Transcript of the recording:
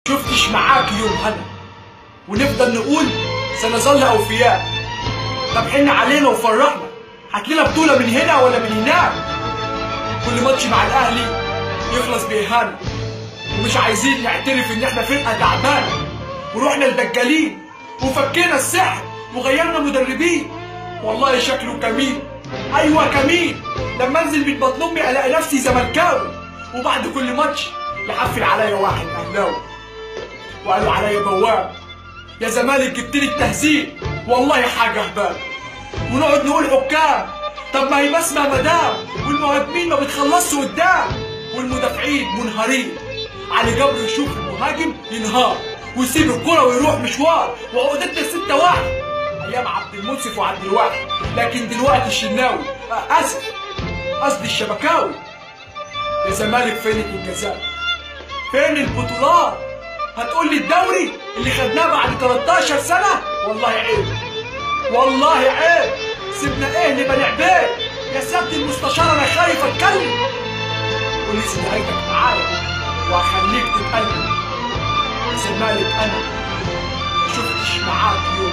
شفتش معاك يوم هنا ونفضل نقول سنظل اوفياء. طب حن علينا وفرحنا، هات لنا بطوله من هنا ولا من هناك. كل ماتش مع الاهلي يخلص باهانه، ومش عايزين نعترف ان احنا فرقه تعبانه، ورحنا الدجالين وفكينا السحر وغيرنا مدربين. والله شكله كمين، ايوه كمين. لما انزل من بطن امي الاقي نفسي زملكاوي، وبعد كل ماتش يحفل عليا واحد اهلاوي وقالوا عليا بواب. يا زمالك جبتلي التهزيق، والله حاجه هبال. ونقعد نقول حكام، طب ما هي بسمه مدام، والمهاجمين ما بتخلصش قدام، والمدافعين منهارين. علي جبر يشوف المهاجم ينهار ويسيب الكرة ويروح مشوار، وعقدتنا 6-1 ايام عبد المنصف وعبد الواحد. لكن دلوقتي الشناوي اسف قصدي الشبكاوي. يا زمالك فين الانجازات؟ فين البطولات؟ هتقول لي الدوري اللي خدناه بعد 13 سنة؟ والله عيب، والله عيب. سيبنا ايه نبقى نعبيه. يا سيادة المستشار انا خايف اتكلم، ولسه نهايتك معايا وهخليك تتألم. يا زمالك انا ما شفتش معاك يوم